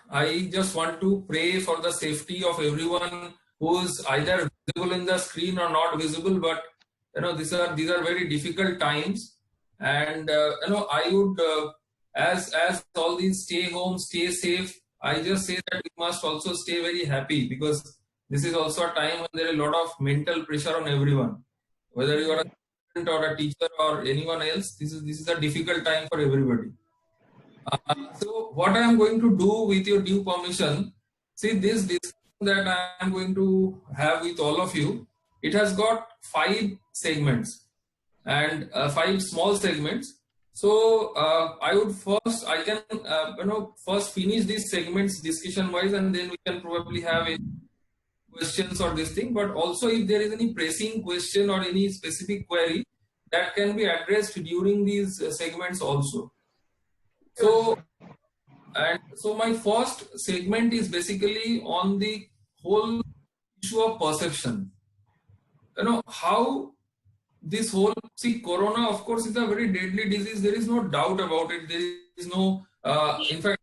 I just want to pray for the safety of everyone who is either visible in the screen or not visible. But these are very difficult times, and I would as all these stay home, stay safe. I just say that we must also stay very happy, because this is also a time when there is a lot of mental pressure on everyone. Whether you are a student or a teacher or anyone else, this is a difficult time for everybody. So what I am going to do, with your due permission, see this discussion that I am going to have with all of you, it has got 5 segments and 5 small segments. So I can first finish these segments discussion wise, and then we can probably have a questions or this thing. But also, if there is any pressing question or any specific query, that can be addressed during these segments also. So my first segment is basically on the whole issue of perception. How this whole, see, corona of course is a very deadly disease. There is no doubt about it. There is no. In fact,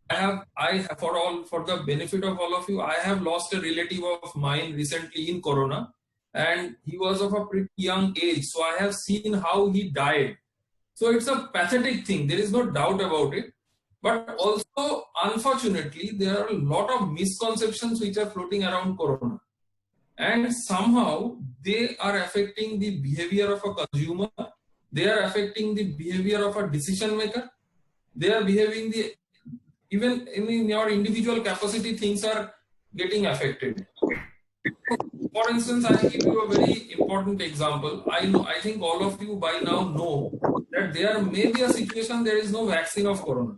for the benefit of all of you, I have lost a relative of mine recently in corona, and he was of a pretty young age. So I have seen how he died. So it's a pathetic thing. There is no doubt about it. But also, unfortunately, there are a lot of misconceptions which are floating around corona. And somehow they are affecting the behavior of a consumer. They are affecting the behavior of a decision maker. They are behaving even in your individual capacity, things are getting affected. For instance, I give you a very important example. I think all of you by now know that there may be a situation there is no vaccine of corona.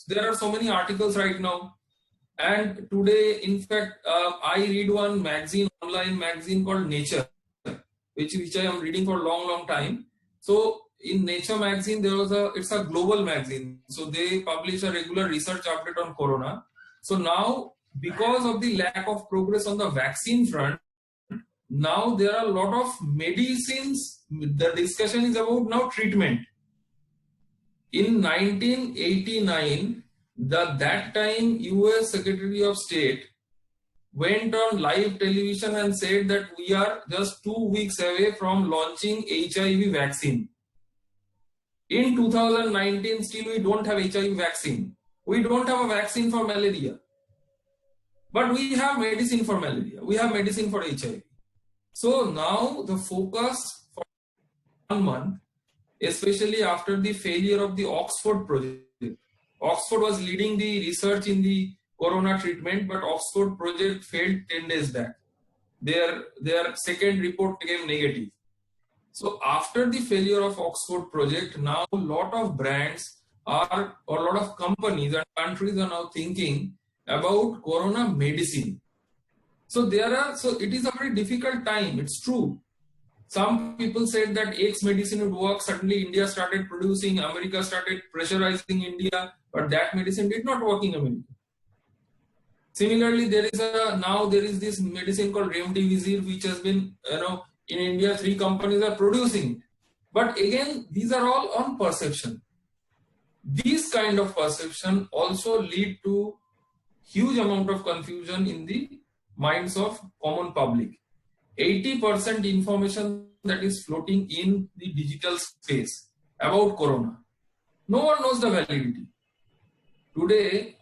There are so many articles right now, and today, in fact, I read one magazine, online magazine called Nature, which I am reading for a long time. So in Nature magazine, it's a global magazine, so they publish a regular research update on corona. So now, because of the lack of progress on the vaccine front, now there are a lot of medicines. The discussion is about now treatment. In 1989, that time US Secretary of State went on live television and said that we are just 2 weeks away from launching HIV vaccine. In 2019, still we don't have HIV vaccine. We don't have a vaccine for malaria. But we have medicine for malaria. We have medicine for HIV. So now the focus for 1 month, especially after the failure of the Oxford project. Oxford was leading the research in the corona treatment, but Oxford project failed 10 days back. Their second report came negative. So after the failure of Oxford project, now a lot of brands or a lot of companies and countries are now thinking about corona medicine. So it is a very difficult time. It's true. Some people said that X medicine would work. Suddenly India started producing, America started pressurizing India, but that medicine did not work in America. Similarly, there is this medicine called Remdesivir, which has been, in India, 3 companies are producing. But again, these are all on perception. These kind of perception also lead to huge amount of confusion in the minds of common public. 80% information that is floating in the digital space about corona, no one knows the validity. Today,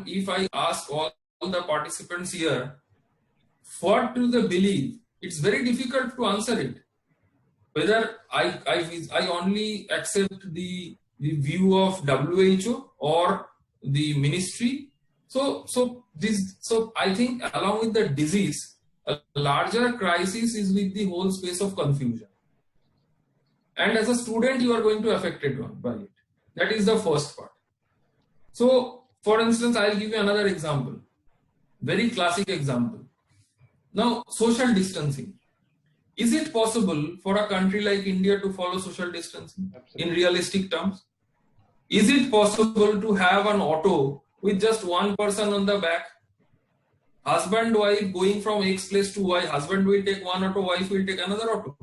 if I ask all the participants here, what do they believe? It's very difficult to answer it. Whether I only accept the view of WHO or the ministry. So I think along with the disease, a larger crisis is with the whole space of confusion. And as a student, you are going to be affected by it. That is the first part. So, for instance, I'll give you another example. Very classic example. Now, social distancing. Is it possible for a country like India to follow social distancing? Absolutely. In realistic terms? Is it possible to have an auto with just one person on the back? Husband, wife going from X place to Y, husband will take one auto, wife will take another auto.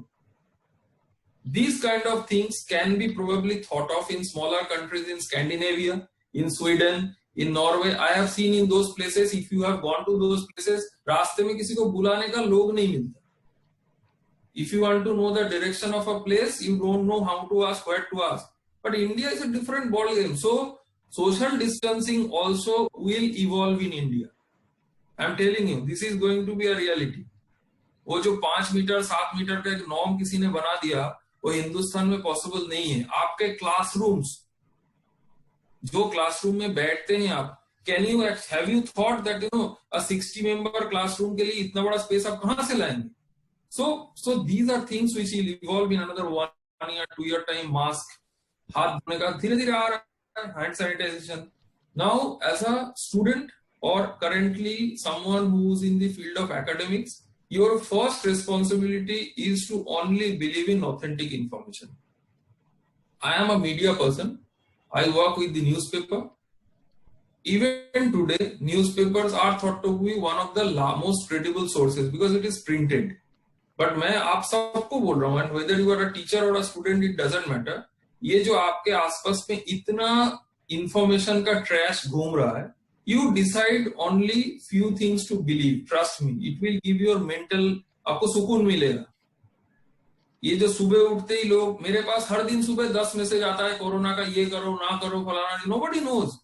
These kind of things can be probably thought of in smaller countries in Scandinavia, in Sweden, In Norway, I have seen in those places, if you have gone to those places, रास्ते में किसी को बुलाने का लोग नहीं मिलता. If you want to know the direction of a place, you don't know how to ask, where to ask. But India is a different ball game. So social distancing also will evolve in India. I'm telling you, this is going to be a reality. वो जो 5 metre 7 metre का एक norm किसी ने बना दिया, वो हिंदुस्तान में पॉसिबल नहीं है. आपके क्लासरूम्स, जो क्लासरूम में बैठते हैं आप, have you thought that a 60 member classroom के लिए इतना बड़ा स्पेस आप कहां से लाएंगे? So these are things which will evolve in another 1 year, 2 year time. Mask, हाथ धोने का धीरे-धीरे आ रहा है, hand sanitization. Now, as a student or currently someone who's in the field of academics, your first responsibility is to only believe in authentic information. I am a media person. I work with the newspaper. Even today, newspapers are thought to be one of the most credible sources because it is printed. But मैं आप सबको बोल रहा हूँ, and whether you are a teacher or a student, it doesn't matter. ये जो आपके आसपास में इतना information का trash घूम रहा है, you decide only few things to believe. Trust me, it will give your mental, आपको सुकून मिलेगा. ये जो सुबह उठते ही लोग, मेरे पास हर दिन सुबह 10 मैसेज आता है कोरोना का, ये करो ना करो फलाना, nobody knows.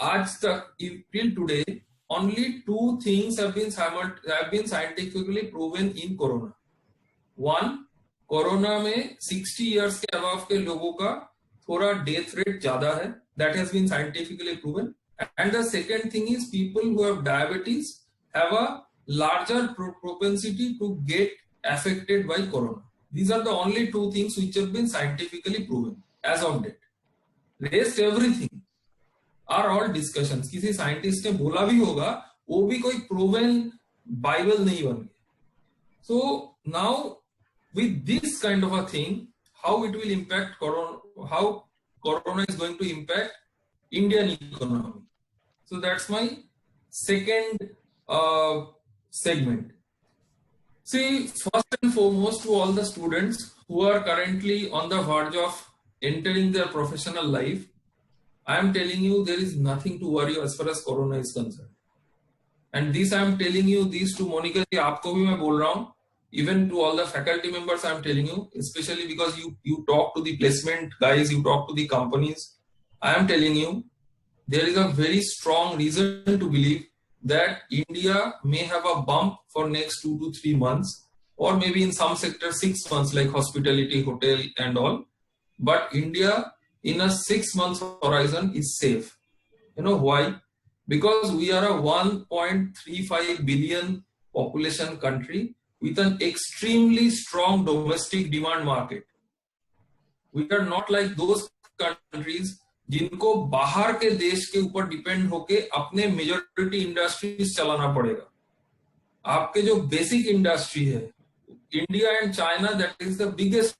आज तक till today only 2 things have been scientifically proven in corona. One, corona में 60 years के above के लोगों का थोड़ा death rate ज्यादा है, that has been scientifically proven. And the second thing is people who have diabetes have a larger propensity to get affected by corona. These are the only 2 things which have been scientifically proven as of date. Rest everything are all discussions. किसी scientist ने बोला भी होगा, वो भी कोई proven Bible नहीं बन गया. So now with this kind of a thing, how it will impact corona, how corona is going to impact Indian economy. So that's my second segment. See, first and foremost, to all the students who are currently on the verge of entering their professional life, I am telling you, there is nothing to worry as far as corona is concerned. And this I am telling you, these to Monica ji, आपको भी मैं बोल रहा हूँ, even to all the faculty members I am telling you, especially because you talk to the placement guys, you talk to the companies, I am telling you, there is a very strong reason to believe that India may have a bump for next 2 to 3 months, or maybe in some sectors 6 months like hospitality, hotel and all. But India in a 6 months horizon is safe. You know why? Because we are a 1.35 billion population country with an extremely strong domestic demand market. We are not like those countries जिनको बाहर के देश के ऊपर depend होके अपने majority industries चलाना पड़ेगा. आपके जो बेसिक इंडस्ट्री है, India and China, that is the biggest.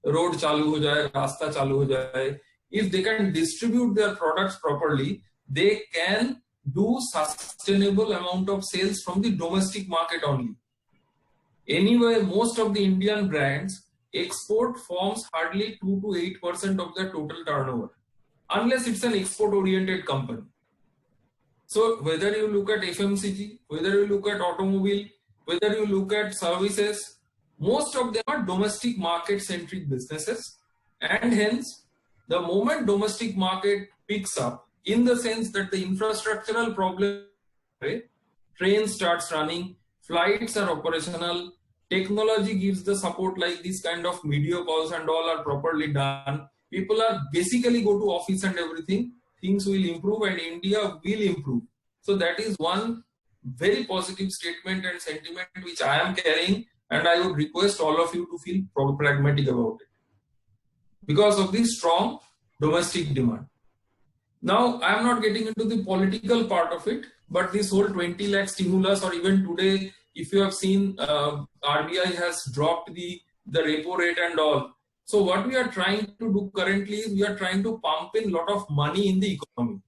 Road चालू हो जाए, रास्ता चालू हो जाए, if they can distribute their products properly, they can do sustainable amount of sales from the domestic market only. Anyway, most of the Indian brands export forms hardly 2 to 8% of their total turnover, unless it's an export-oriented company. So whether you look at FMCG, whether you look at automobile, whether you look at services, most of them are domestic market-centric businesses, and hence, the moment domestic market picks up, in the sense that the infrastructural problem, right? Train starts running, flights are operational, technology gives the support like this kind of video calls and all are properly done. People are basically go to office and everything, things will improve and India will improve. So that is one very positive statement and sentiment which I am carrying, and I would request all of you to feel pragmatic about it because of the strong domestic demand. Now, I am not getting into the political part of it, but this whole 20 lakh stimulus, or even today, if you have seen, RBI has dropped the repo rate and all. So what we are trying to do currently is we are trying to pump in a lot of money in the economy.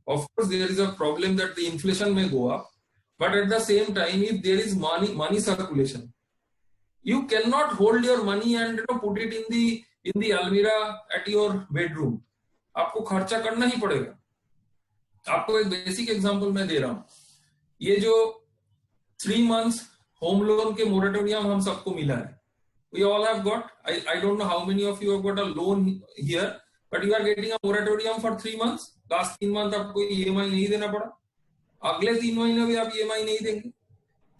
Of course, there is a problem that the inflation may go up, but at the same time, if there is money circulation, You cannot hold your money and put it in the almirah at your bedroom. आपको खर्चा करना ही पड़ेगा. आपको एक basic example मैं दे रहा हूं. ये जो 3 months होम लोन के मोरेटोरियम हम सबको मिला है. We all have got. I don't know how many of you have got a loan here, but you are getting a moratorium for 3 months. Last 3 months आपको EMI नहीं देना पड़ा. अगले 3 महीने भी आप EMI नहीं देंगे.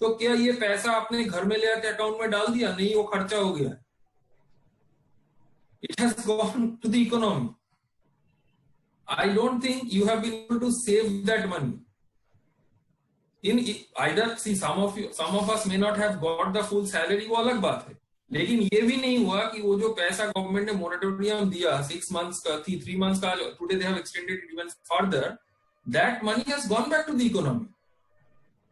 तो क्या ये पैसा आपने घर में ले आके अकाउंट में डाल दिया? नहीं, वो खर्चा हो गया. It has gone to the economy. I don't think you have been able to save that money. In either, see, some of us may not have got the full salary, वो अलग बात है. लेकिन ये भी नहीं हुआ कि वो जो पैसा गवर्नमेंट ने मोरेटोरियम दिया 6 months का थी, 3 months का, today they have extended it even further, that money has gone back to the economy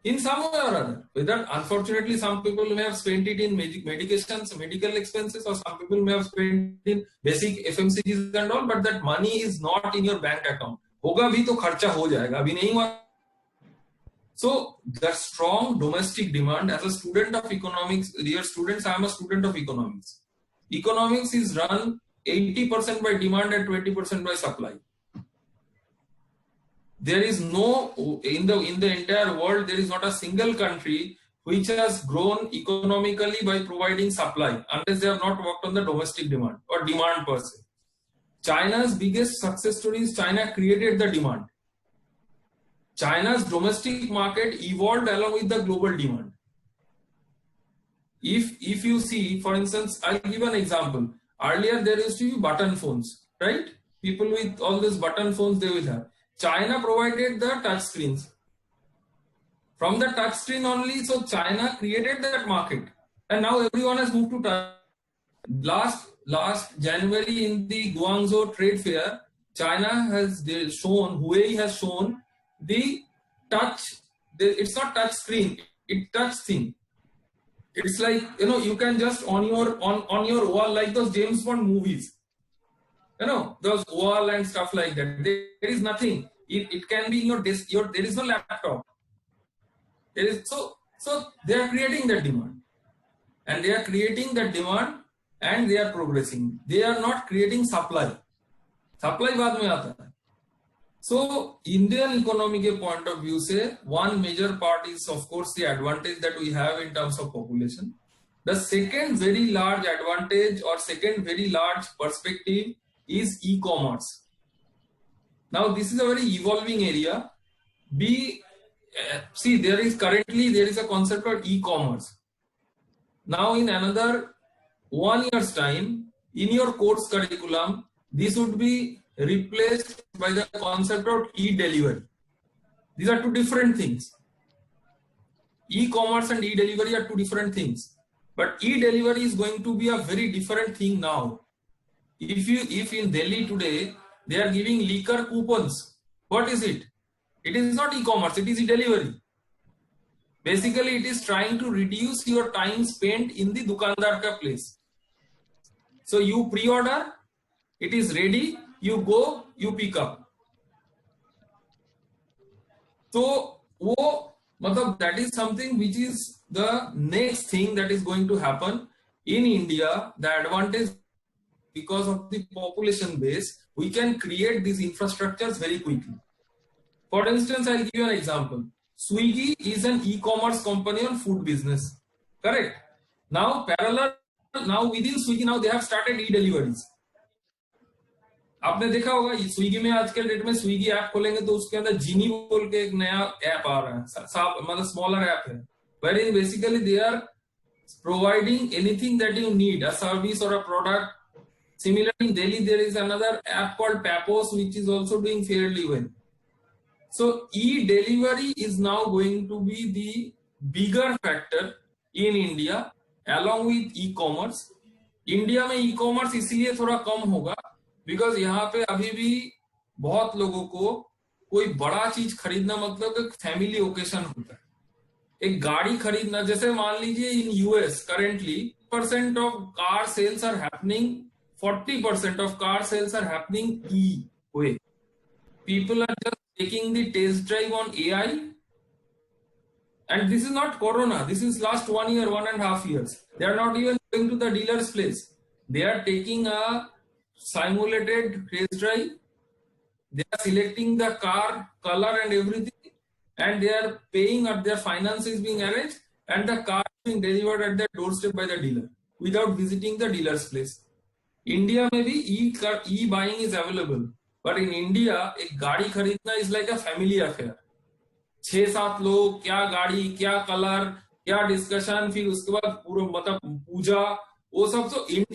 in some way or other. Whether unfortunately some people may have spent it in medications, medical expenses, or some people may have spent in basic FMCGs and all, but that money is not in your bank account. होगा भी तो खर्चा हो जाएगा, अभी नहीं हुआ. So the strong domestic demand, as a student of economics, dear students, I am a student of economics. Economics is run 80% by demand and 20% by supply. There is no, in the entire world, there is not a single country which has grown economically by providing supply, unless they have not worked on the domestic demand or demand per se. China's biggest success story is China created the demand. China's domestic market evolved along with the global demand. If you see, for instance, I'll give an example. Earlier there used to be button phones, right? People with all these button phones they will have. China provided the touch screens. From the touch screen only, so China created that market, and now everyone has moved to touch. Last January in the Guangzhou trade fair, China has shown, Huawei has shown the touch. It's not touch screen, it's touch thing. It's like, you can just on your wall, like those James Bond movies. Those wall and stuff like that. There is nothing. It can be in your desk. There is no laptop. There is so they are creating that demand, and they are creating that demand, and they are progressing. They are not creating supply. Supply बाद में आता है. So Indian economy के point of view से one major part is of course the advantage that we have in terms of population. The second very large advantage or second very large perspective is e-commerce. Now this is a very evolving area. See, there is a concept called e-commerce. Now in another 1 year's time, in your course curriculum, this would be replaced by the concept of e-delivery. These are two different things. E-commerce and e-delivery are two different things. But e-delivery is going to be a very different thing now. If in Delhi today they are giving liquor coupons, what is it? It is not e-commerce, it is e-delivery. Basically, it is trying to reduce your time spent in the dukandar ka place. So you pre-order, it is ready, you go, you pick up. So that is something which is the next thing that is going to happen in India. The advantage, because of the population base, we can create these infrastructures very quickly. For instance, I'll give you an example. Swiggy is an e-commerce company on food business, correct? Now within Swiggy, now they have started e-deliveries. आपने देखा होगा Swiggy में आज के date में Swiggy app खोलेंगे तो उसके अंदर जीनी बोल के एक नया ऐप आ रहा है, मतलब स्मॉलर ऐप है, wherein basically they are providing anything that you need, a service or a product. Similarly, in Delhi, there is another app called Papos, which is also doing fairly well. So e-delivery is now going to be the bigger factor in India along with e-commerce. India में e-commerce इसलिए थोड़ा कम होगा because यहाँ पे अभी भी बहुत लोगों को कोई बड़ा चीज खरीदना मतलब एक फैमिली ओकेशन होता है. एक गाड़ी खरीदना, जैसे मान लीजिए in US currently % of car sales are happening, 40% of car sales are happening e-way. People are just taking the test drive on AI And this is not corona, this is last 1 year, 1.5 years. They are not even going to the dealer's place. They are taking a simulated test drive. They are selecting the car color and everything, and they are paying, or their finance is being arranged, and the car is being delivered at their doorstep by the dealer without visiting the dealer's place. India में भी e buying is available, but in India एक गाड़ी खरीदना is like a family affair. 6-7 लोग, क्या गाड़ी, क्या colour, क्या डिस्कशन, फिर उसके बाद पूरा मतलब पूजा, वो सब. तो in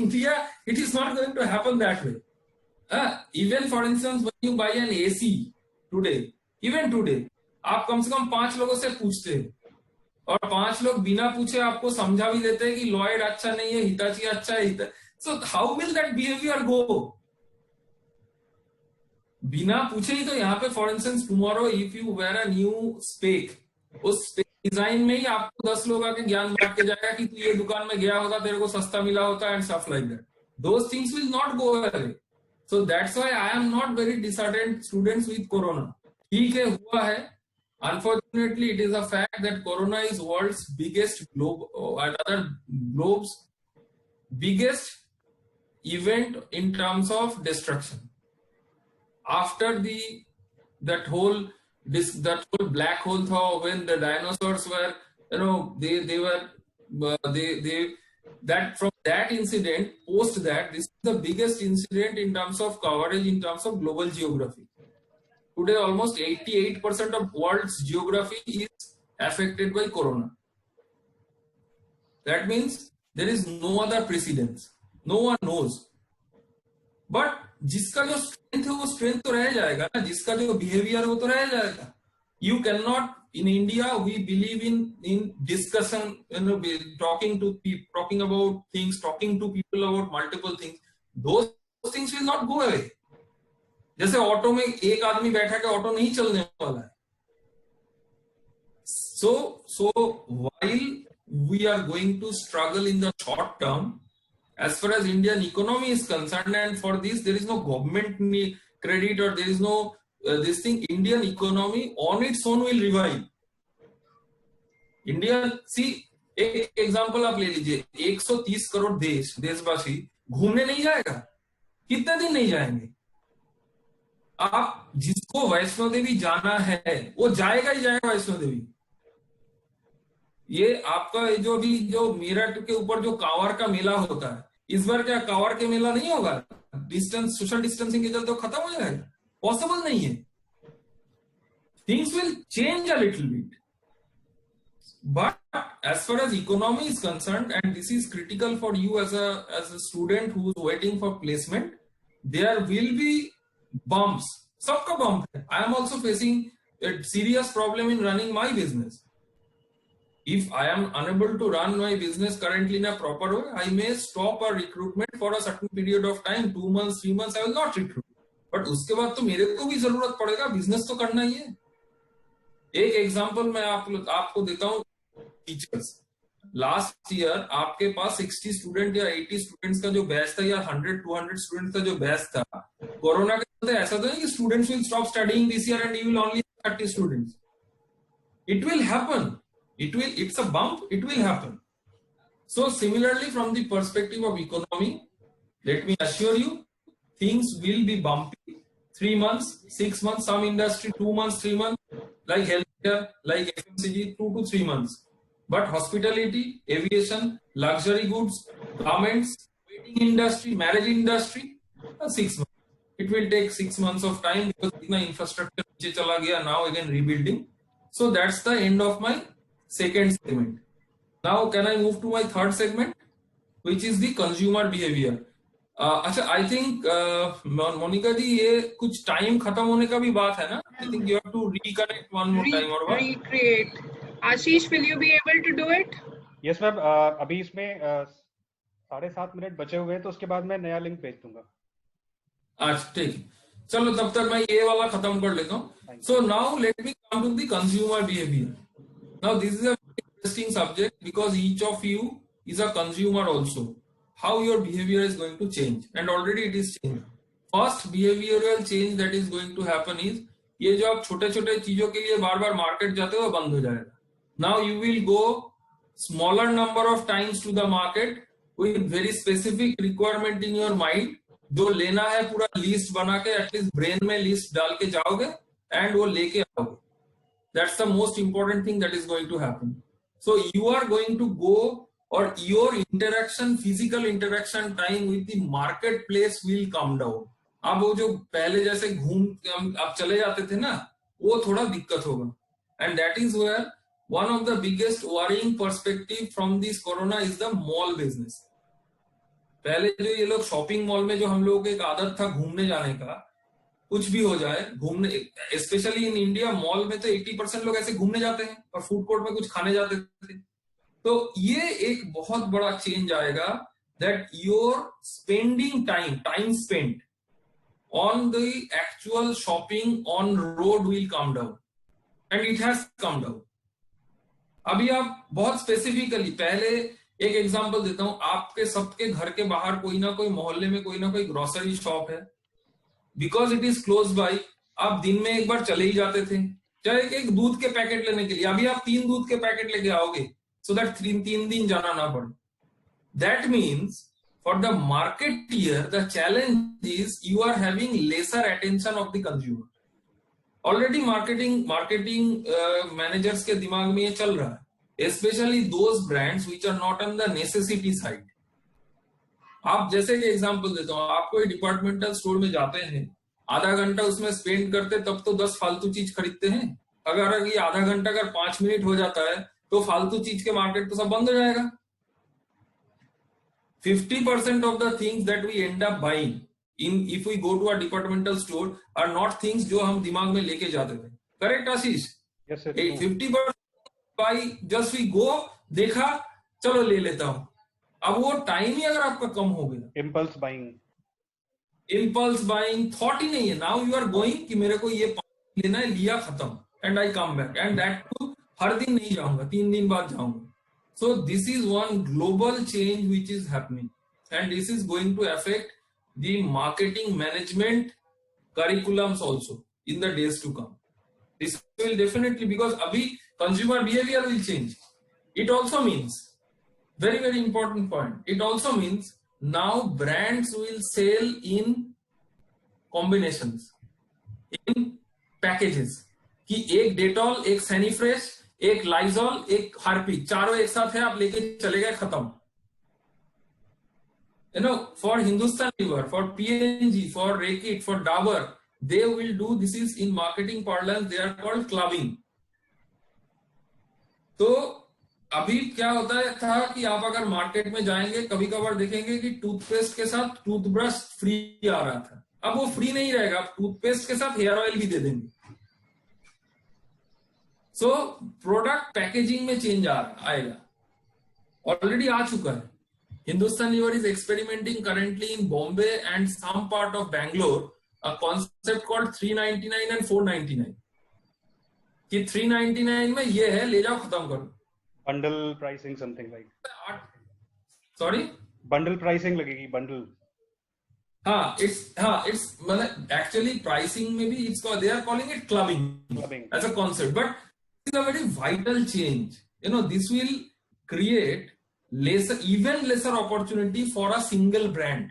India it is not going to happen that way. Even for instance when you buy an AC today, even today आप कम से कम 5 लोगों से पूछते हैं, और 5 लोग बिना पूछे आपको समझा भी देते हैं कि लॉयड अच्छा नहीं है, हिताची अच्छा है. So how will that behavior go? बिना पूछे ही. तो यहाँ पे for instance tomorrow if you wear a new spec, उस स्पेक डिजाइन में ही आपको 10 लोग आके ज्ञान बांट के जाएगा कि तू ये दुकान में गया होता, तेरे को सस्ता मिला होता, and stuff like that. Those things will not go away. So that's why I am not very disheartened students with corona. ठीक है, हुआ है. Unfortunately, it is a fact that corona is world's biggest globe, and other globes biggest event in terms of destruction. After that whole black hole thaw, when the dinosaurs were, that from that incident, post that, this is the biggest incident in terms of coverage, in terms of global geography. Today, almost 88% of world's geography is affected by corona. That means there is no other precedence. No one knows. But जिसका जो strength है वो strength तो रह जाएगा ना, जिसका जो behavior है वो तो रह जाएगा. You cannot, in India we believe in discussion, talking about things, talking to people about multiple things. Those things will not go away. जैसे ऑटो में एक आदमी बैठा के ऑटो नहीं चलने वाला है. So while we are going to struggle in the short term, as far as Indian economy is concerned, and for this there is no government credit, or there is no this thing. Indian economy on its own will revive. Indian, see, एक example आप ले लीजिए, 130 करोड़ देशवासी घूमने नहीं जाएगा. कितने दिन नहीं जाएंगे? आप जिसको वैष्णो देवी जाना है वो जाएगा ही जाएगा वैष्णो देवी. ये आपका जो भी जो मेरठ के ऊपर जो कांवर का मेला होता है, इस बार क्या कांवर के मेला नहीं होगा? डिस्टेंस, सोशल डिस्टेंसिंग के चलते तो खत्म हो जाएगा. पॉसिबल नहीं है. Things will change a little bit. But as far as economy is concerned, and this is critical for you as a student who is waiting for placement, there will be bumps. सबका bump है. I am also facing a serious problem in running my business. If I am unable to run my business currently in a proper way, I may stop a recruitment for a certain period of time, 2 months, 3 months, I will not recruit. But उसके बाद तो मेरे को भी जरूरत पड़ेगा, business तो करना ही है. एक एग्जांपल मैं आपको देता हूँ. टीचर्स, लास्ट ईयर आपके पास 60 स्टूडेंट या 80 स्टूडेंट्स का जो बैच था, या 100-200 स्टूडेंट्स का जो बैच था, कोरोना के चलते ऐसा तो नहीं कि students will stop studying this year and you will only 30 students. It will happen. It's a bump, it will happen. So similarly, from the perspective of economy, let me assure you, things will be bumpy. 3 months, 6 months, some industry 2 months, 3 months, like healthcare, like FMCG, 2 to 3 months. But hospitality, aviation, luxury goods, garments, wedding industry, marriage industry, 6 months. It will take 6 months of time because the infrastructure नीचे चला गया, now again rebuilding. So that's the end of my second segment. Now can I move to my third segment, which is the consumer behavior. अच्छा, I think Monika जी, ये कुछ time खत्म होने का भी बात है ना? I think you have to reconnect one more time or what? Recreate. Ashish, will you be able to do it? Yes ma'am. अभी इसमें 7.5 मिनट बचे हुए हैं, तो उसके बाद मैं नया लिंक भेज दूंगा. अच्छा, ठीक. चलो तब तक मैं ये वाला खत्म कर लेता हूँ. So now let me come to the consumer behavior. Now this is a very interesting subject because each of you is a consumer also. How your behavior is going to change, and already it is changing. First behavioral change that is going to happen is, ये जो आप छोटे छोटे चीजों के लिए बार बार market जाते हो बंद हो जाएगा. Now you will go smaller number of times to the market with very specific requirement in your mind. जो लेना है पूरा लिस्ट बना के एटलीस्ट ब्रेन में लिस्ट डाल के जाओगे एंड वो लेके आओगे. That's the most important thing that is going to happen. So you are going to go, or your interaction, physical interaction time with the marketplace will come down. अब वो जो पहले जैसे घूम आप चले जाते थे ना, वो थोड़ा दिक्कत होगा. And that is where one of the biggest worrying perspective from this corona is the mall business. पहले जो ये लोग शॉपिंग मॉल में जो हम लोगों को एक आदत था घूमने जाने का, कुछ भी हो जाए घूमने, स्पेशली इन इंडिया मॉल में तो 80% लोग ऐसे घूमने जाते हैं और फूड कोर्ट में कुछ खाने जाते थे. तो ये एक बहुत बड़ा चेंज आएगा that your spending time spend on the actual shopping on road will come down and it has come down. अभी आप बहुत स्पेसिफिकली, पहले एक एग्जांपल देता हूं, आपके सबके घर के बाहर कोई ना कोई मोहल्ले में कोई ना कोई ग्रोसरी शॉप है. Because it is close by, आप दिन में एक बार चले ही जाते थे, चाहे एक दूध के पैकेट लेने के लिए. अभी आप 3 दूध के पैकेट लेके आओगे सो दैट 3 दिन जाना ना पड़े. That means for the marketeer the challenge is you are having lesser attention of the consumer. Already marketing managers के दिमाग में ये चल रहा है, specially those brands which are not on the necessity side. आप जैसे कि एग्जांपल देता हूं, आप कोई डिपार्टमेंटल स्टोर में जाते हैं, आधा घंटा उसमें स्पेंड करते तब तो 10 फालतू चीज खरीदते हैं. अगर ये आधा घंटा अगर 5 मिनट हो जाता है तो फालतू चीज के मार्केट तो सब बंद हो जाएगा. 50% of the things that we end up buying in if we go to a departmental store are not things जो हम दिमाग में लेके जाते थे. Correct Ashish? Yes, sir. 50% by just we go, देखा, चलो ले लेता हूं. अब वो टाइम ही अगर आपका कम हो गया, इम्पल्स बाइंग थॉट ही नहीं है. नाउ यू आर गोइंग कि मेरे को ये लेना है, लिया, खत्म, and I come back, and that too हर दिन नहीं जाऊंगा, 3 दिन बाद जाऊंगा. So this is one global change which is happening and this is going to affect the marketing management curriculums also in the days to come. This will definitely, because अभी consumer behaviour will change. It also means, very, very important point, it also means now brands will sell in combinations, in packages, कि एक Dettol, एक सैनिफ्रेश, एक Lysol, एक Harpic, चारों एक साथ है, आप लेके चले गए, खत्म. You know, for Hindustan Liver, for P&G, for Reckitt, for Dabur, they will do, this is in marketing parlance, they are called clubbing. तो अभी क्या होता है था कि आप अगर मार्केट में जाएंगे, कभी कभार देखेंगे कि टूथपेस्ट के साथ टूथब्रश फ्री आ रहा था. अब वो फ्री नहीं रहेगा, आप टूथपेस्ट के साथ हेयर ऑयल भी दे देंगे. सो प्रोडक्ट पैकेजिंग में चेंज आएगा, ऑलरेडी आ चुका है. Hindustan Lever is experimenting currently in Bombay and some part of Bangalore a concept called 399 and 499, कि 399 में ये है, ले जाओ, खत्म करो. Bundle pricing, something like. Sorry, bundle pricing लगेगी, बंडल. इट्स मतलब एक्चुअली प्राइसिंग में भी it's, they are calling it clubbing as a concept, but it's a very vital change. You know, this will create even lesser opportunity for a single brand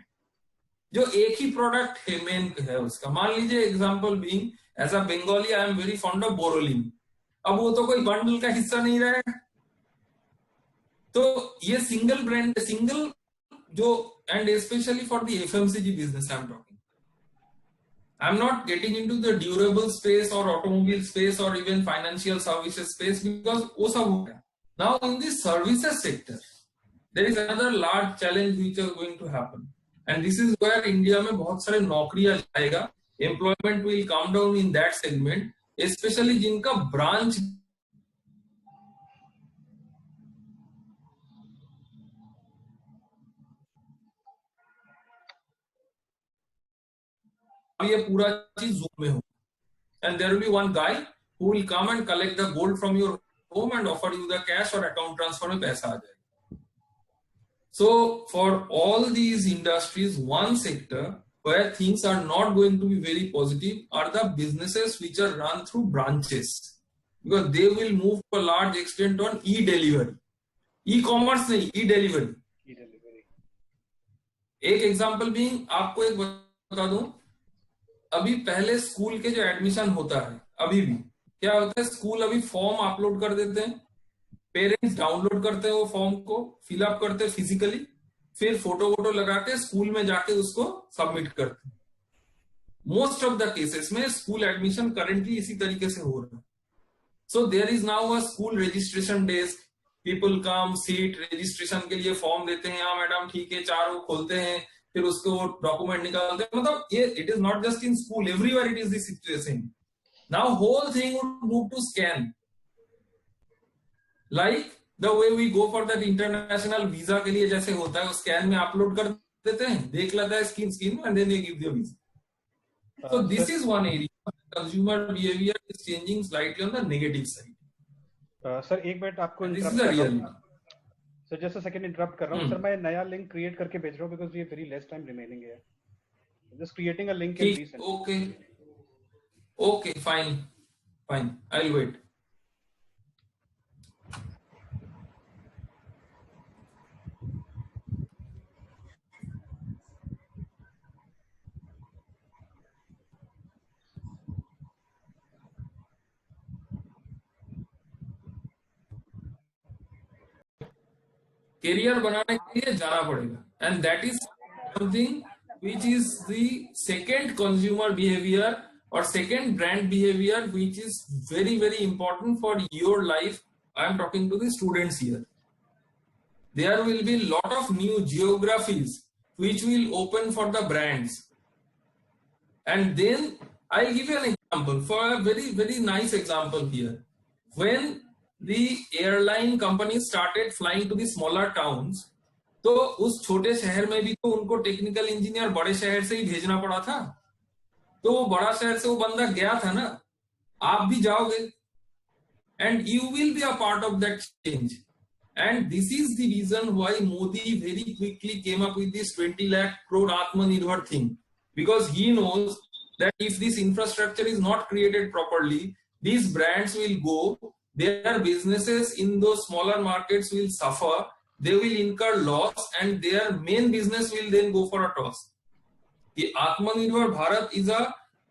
जो एक ही product है, main है उसका. मान लीजिए example being, as a Bengali I am very fond of Boroline. अब वो तो कोई बंडल का हिस्सा नहीं रहेगा. तो ये सिंगल ब्रांड, सिंगल जो, and specially for the FMCG business I am talking. I am not getting into the durable space और ऑटोमोबाइल स्पेस और even financial services space, because वो सब हो गया. Now in the services sector there is another large challenge which is going to happen, and this is where India में बहुत सारे नौकरियां जाएगा. Employment will come down in that segment, especially जिनका ब्रांच ये पूरा चीज Zoom में हो, and there will be one guy who will come and collect the gold from your home and offer you the cash or account transfer में पैसा आ जाएगा. So for all these industries, one sector where things are not going to be very positive are the businesses which are run through branches. because they will move to a large extent on e-delivery. E-commerce नहीं, e-delivery. एक example भी आपको एक बता दूं, अभी पहले school के जो एडमिशन होता है, अभी भी क्या होता है, स्कूल अभी फॉर्म अपलोड कर देते हैं, पेरेंट्स डाउनलोड करते हैं वो फॉर्म को, फिलअप करते हैं फिजिकली, फिर फोटो वोटो लगा के स्कूल में जाके उसको सबमिट करते हैं. मोस्ट ऑफ द केसेस में स्कूल एडमिशन करेंटली इसी तरीके से हो रहा है. So there is now a school registration desk, people come seat registration के लिए फॉर्म देते हैं, हाँ मैडम ठीक है, 4 वो खोलते हैं, फिर उसको डॉक्यूमेंट निकालते हैं. मतलब ये it is not just in school, everywhere it is this situation. Now whole thing would move to scan, like the way we go for that international visa के लिए जैसे होता है, स्कैन में अपलोड कर देते हैं, देख लेता है screen and then they give the visa. So this is one area consumer behavior is changing slightly on the negative side. Sir एक मिनट आपको This is the real. Sir just a second interrupt कर रहा हूँ. Sir मैं नया link create करके भेज रहा हूँ because we have very less time remaining here. Just creating a link and resend. Okay, fine. I'll wait. Career बनाने के लिए जाना पड़ेगा, and that is something which is the second consumer behavior or second brand behavior which is very very important for your life. I am talking to the students here. There will be lot of new geographies which will open for the brands, and then I'll give you an example, for a very very nice example here. When the airline companies started flying to the smaller towns, तो उस छोटे शहर में भी तो उनको technical engineer बड़े शहर से ही भेजना पड़ा था, तो वो बड़ा शहर से वो बंदा गया था ना, आप भी जाओगे, and you will be a part of that change. And this is the reason why Modi very quickly came up with this 20 lakh crore आत्मनिर्भर thing, because he knows that if this infrastructure is not created properly, these brands will go, their businesses in those smaller markets will suffer, they will incur loss, and their main business will then go for a toss. The Atmanirbhar Bharat is a,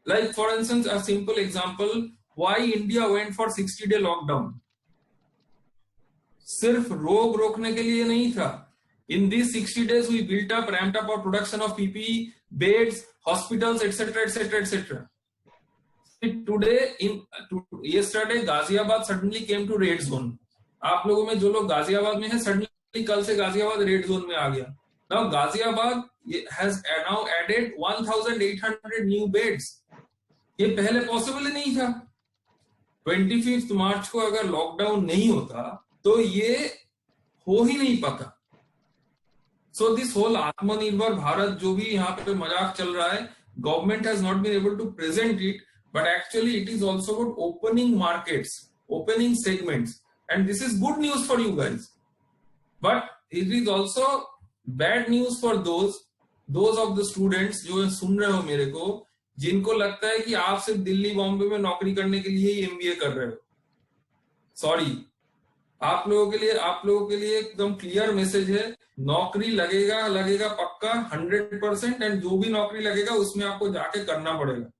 like for instance, a simple example, why India went for 60-day lockdown. सिर्फ रोग रोकने के लिए नहीं था. In these 60 days we built up, ramped up our production of PPE, beds, hospitals, etc. Today, yesterday Ghaziabad suddenly came to red zone. आप लोगों में जो लोग गाजियाबाद में हैं, सडनली कल से गाजियाबाद रेड जोन में आ गया. Now Ghaziabad has now added 1,800 new beds. ये पहले पॉसिबल ही नहीं था. 25 मार्च को अगर लॉकडाउन नहीं होता तो ये हो ही नहीं पाता. सो दिस होल आत्मनिर्भर भारत जो भी यहाँ पे मजाक चल रहा है, government has not been able to present it, but actually it is also about opening markets, opening segments, and this is good news for you guys. But it is also bad news for those of the students जो सुन रहे हो मेरे को, जिनको लगता है कि आप सिर्फ दिल्ली बॉम्बे में नौकरी करने के लिए ही एमबीए कर रहे हो. सॉरी, आप लोगों के लिए एकदम क्लियर मैसेज है, नौकरी लगेगा पक्का 100%, एंड जो भी नौकरी लगेगा उसमें आपको जाके करना पड़ेगा.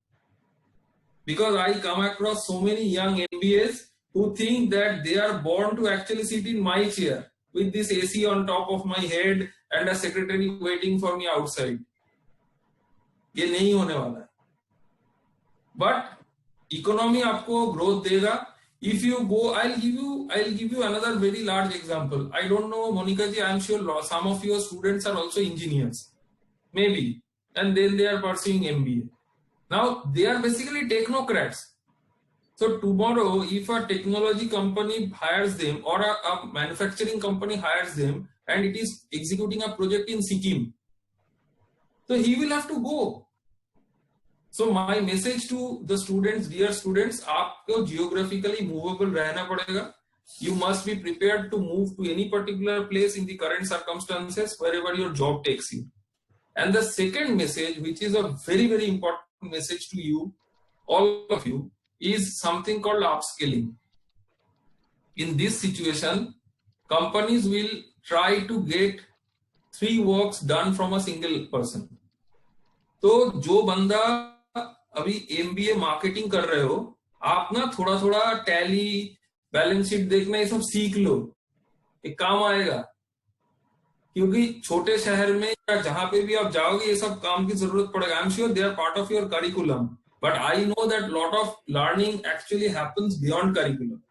Because I come across so many young MBAs who think that they are born to actually sit in my chair with this AC on top of my head and a secretary waiting for me outside. ये नहीं होने वाला है. But economy आपको growth देगा. If you go, I'll give you another very large example. I don't know, Monica ji, I'm sure some of your students are also engineers, maybe, and then they are pursuing MBA. Now they are basically technocrats. So tomorrow, if a technology company hires them or a manufacturing company hires them and it is executing a project in Sikkim, so he will have to go. So my message to the students, dear students, आपको geographically movable रहना पड़ेगा. You must be prepared to move to any particular place in the current circumstances wherever your job takes you. And the second message, which is a very very important message to you, all of you, is something called upskilling. in this situation, companies will try to get 3 works done from a single person. तो जो बंदा अभी MBA marketing कर रहे हो, आप ना थोड़ा थोड़ा टैली, बैलेंस शीट देखना ये सब सीख लो, एक काम आएगा. क्योंकि छोटे शहर में या जहां पे भी आप जाओगे ये सब काम की जरूरत पड़ेगा. I am sure they are part of your curriculum, but I know that lot of learning actually happens beyond curriculum.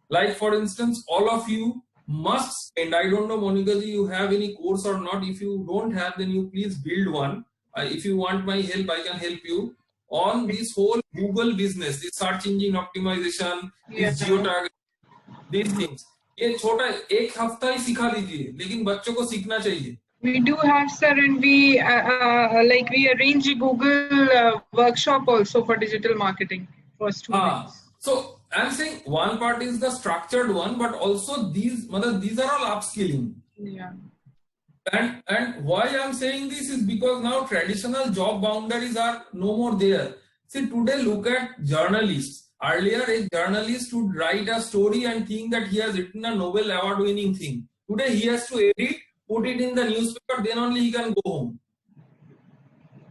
Like for instance, all of you must spend, I don't know Monica ji, you have any course or not. If you don't have, then you please build one. If you want my help, I can help you on this whole Google business, this search engine optimization, this geo-targeting, these things. ये छोटा एक हफ्ता ही सिखा दीजिए, लेकिन बच्चों को सीखना चाहिए. We do have, sir, and we we arrange a Google workshop also for digital marketing for students. So I'm saying one part is the structured one, but also these are all upskilling. Yeah. And why I'm saying this is because now traditional job boundaries are no more there. See, today look at journalists. Earlier, a journalist would write a story and think that he has written a Nobel award-winning thing. Today, he has to edit, put it in the newspaper, then only he can go home.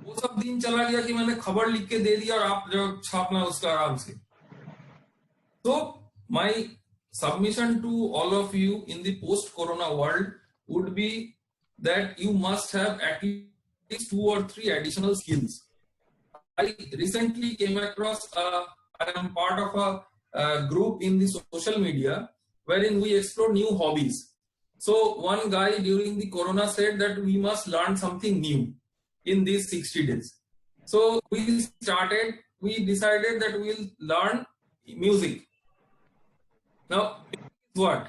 वो सब दिन चला गया कि मैंने खबर लिख के दे दिया और आप जो छापना उसका आराम से. So my submission to all of you in the post-corona world would be that you must have at least 2 or 3 additional skills. I recently came across I am part of a group in the social media wherein we explore new hobbies. So one guy during the corona said that we must learn something new in these 60 days. So we decided that we'll learn music. Now what?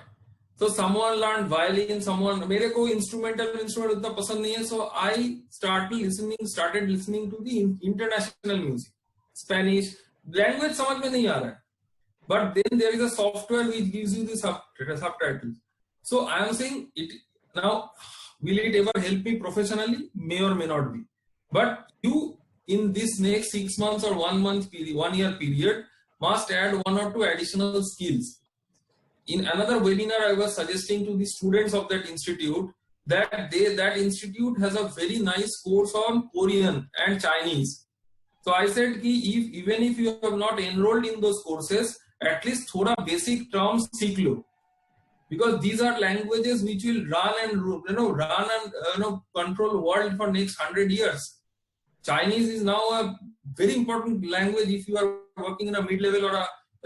So someone learned violin, मेरे को instrumental उतना पसंद नहीं है, so I started listening to the international music, Spanish. Language समझ में नहीं आ रहा है, but then there is a software which gives you the subtitles. So I am saying it now. Will it ever help me professionally? May or may not be. But you in this next 6 months or 1 year period must add 1 or 2 additional skills. In another webinar, I was suggesting to the students of that institute that that institute has a very nice course on Korean and Chinese. So I said कि even if you have not enrolled in those courses, at least थोड़ा basic terms सीख लो, because these are languages which will run and control world for next 100 years. Chinese is now a very important language if you are working in a mid-level or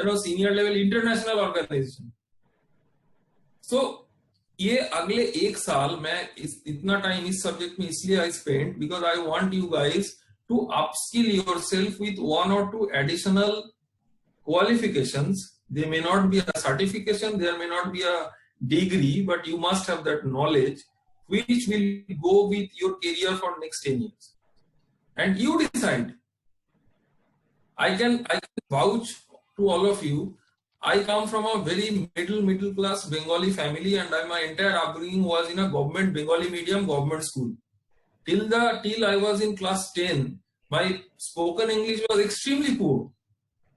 a senior level international organization. So ये अगले 1 साल मैं इतना time इस subject में इसलिए I spent because I want you guys to upskill yourself with 1 or 2 additional qualifications. They may not be a certification, there may not be a degree, but you must have that knowledge which will go with your career for next 10 years. And you decide. I can vouch to all of you. I come from a very middle class Bengali family, and my entire upbringing was in a government Bengali medium government school. Till I was in class 10, my spoken English was extremely poor.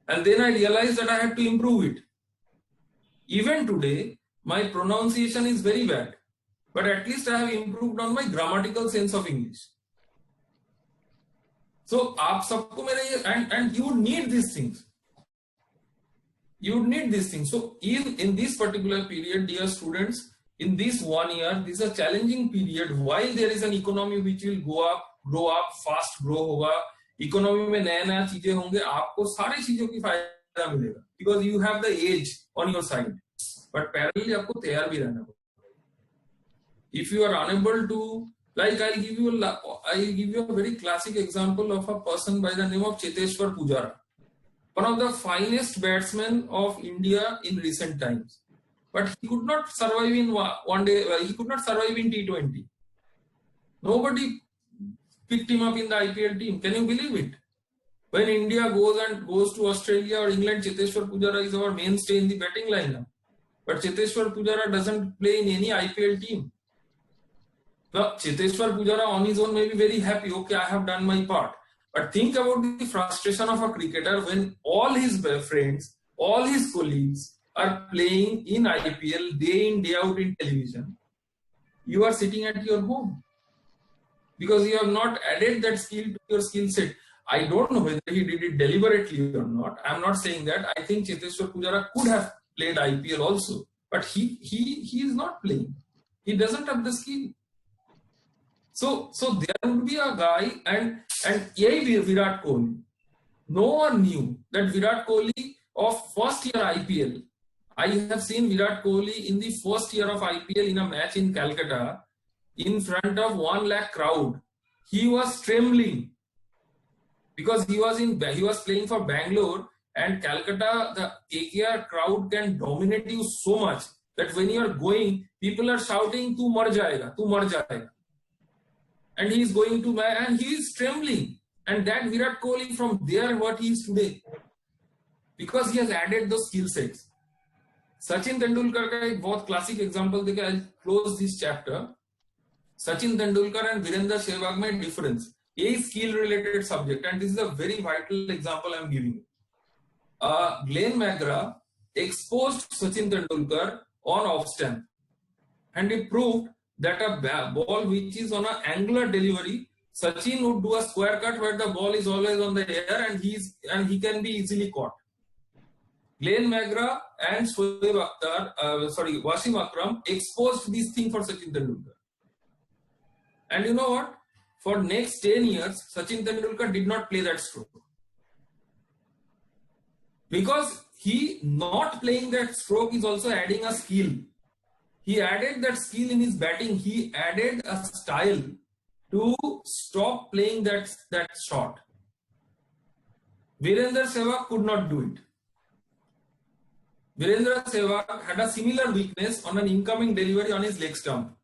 And then I realized that I had to improve it. Even today, my pronunciation is very bad. But at least I have improved on my grammatical sense of English. So, आप सबको मेरे and you need these things. You need these things. So, in this particular period, dear students, in this 1 year, this is a challenging period. While there is an economy which will grow up, fast grow होगा, economy में नया चीजें होंगे, आपको सारी चीजों की फायदा मिलेगा, because you have the age on your side. But parallelly आपको तैयार भी रहना होगा. If you are unable to, like I'll give you a very classic example of a person by the name of Cheteshwar Pujara, one of the finest batsmen of India in recent times. But he could not survive in one day. He could not survive in T20. Nobody picked him up in the IPL team. Can you believe it? When India goes to Australia or England, Cheteshwar Pujara is our mainstay in the batting lineup. But Cheteshwar Pujara doesn't play in any IPL team. Now, Cheteshwar Pujara on his own may be very happy. Okay, I have done my part. But think about the frustration of a cricketer when all his friends, all his colleagues are playing in IPL day in, day out in television, you are sitting at your home because you have not added that skill to your skill set. I don't know whether he did it deliberately or not. I'm not saying that. I think Cheteshwar Pujara could have played IPL also, but he is not playing. He doesn't have the skill. So there would be a guy, and Virat Kohli. No one knew that Virat Kohli of first year IPL. I have seen Virat Kohli in the first year of IPL in a match in Calcutta in front of 1 lakh crowd. He was trembling because he was playing for Bangalore, and Calcutta, the KKR crowd can dominate you so much that when you are going, people are shouting, "Tu mar jayega, tu mar jayega." And he is going to, and he is trembling. And that Virat Kohli from there, what he is today, because he has added those skill sets. Sachin Tendulkar का एक बहुत classic example देके I'll close this chapter. Sachin Tendulkar and Virender Sehwag में difference. ये skill related subject, and this is a very vital example I'm giving you. Glenn McGrath exposed Sachin Tendulkar on off stamp, and he proved that a ball which is on an angular delivery, Sachin would do a square cut where the ball is always on the air, and he can be easily caught. Glenn McGrath and Wasim Akram exposed this thing for Sachin Tendulkar. And you know what? For next 10 years, Sachin Tendulkar did not play that stroke. Because he not playing that stroke is also adding a skill. He added that skill in his batting. He added a style to stop playing that shot. Virender Sehwag could not do it. Virender Sehwag had a similar weakness on an incoming delivery on his leg stump.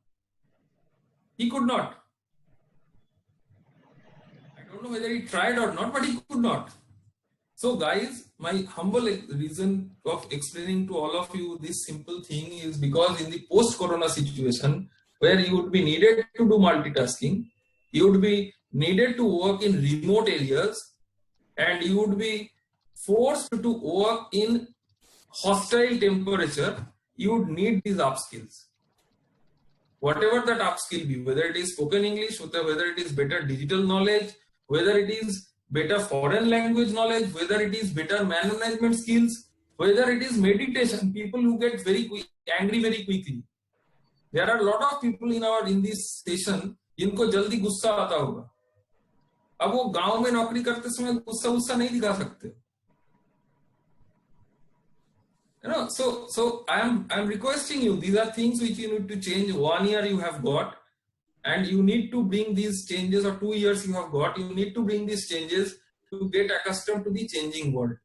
He could not. I don't know whether he tried or not, but he could not. So guys, my humble reason of explaining to all of you this simple thing is because in the post-corona situation, where you would be needed to do multitasking, you would be needed to work in remote areas, and you would be forced to work in hostile temperature, you would need these upskills. Whatever that upskill be, whether it is spoken English, whether it is better digital knowledge, whether it is better foreign language knowledge, whether it is better man management skills, whether it is meditation, people who get angry very quickly. There are a lot of people in this station जिनको जल्दी गुस्सा आता होगा. अब वो गांव में नौकरी करते समय गुस्सा नहीं दिखा सकते. You know, so I'm requesting you, these are things which you need to change. 1 year you have got, and you need to bring these changes, or 2 years you have got, you need to bring these changes to get accustomed to the changing world.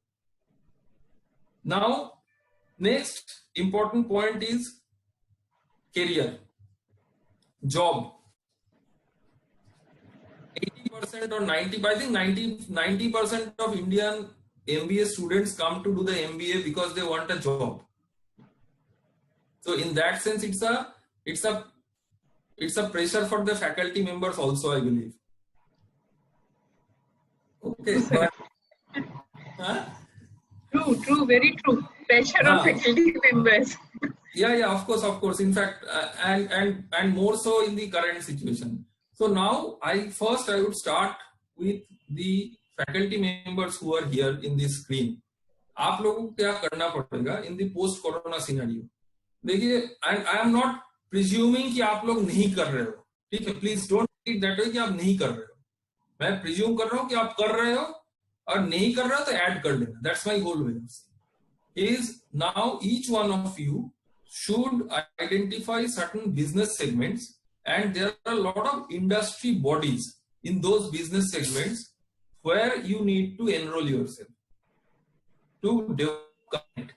Now, next important point is career, job. 80% or 90%, I think 90% of Indian MBA students come to do the MBA because they want a job. So in that sense, it's a pressure for the faculty members also, I believe. Okay. But, True, very true. Pressure on faculty members. Yeah, of course. In fact, and more so in the current situation. So now I would start with the faculty members who are here in this screen. आप लोगों को क्या करना पड़ेगा in the post corona scenario? देखिए, I am not presuming कि आप लोग नहीं कर रहे हो, ठीक है? Please don't take it that way कि आप नहीं कर रहे हो. मैं presume कर रहा हूँ कि आप कर रहे हो, और नहीं कर रहे हो तो add कर लेना. That's my whole way of saying. Is now each one of you should identify certain business segments, and there are a lot of industry bodies in those business segments where you need to enroll yourself to develop.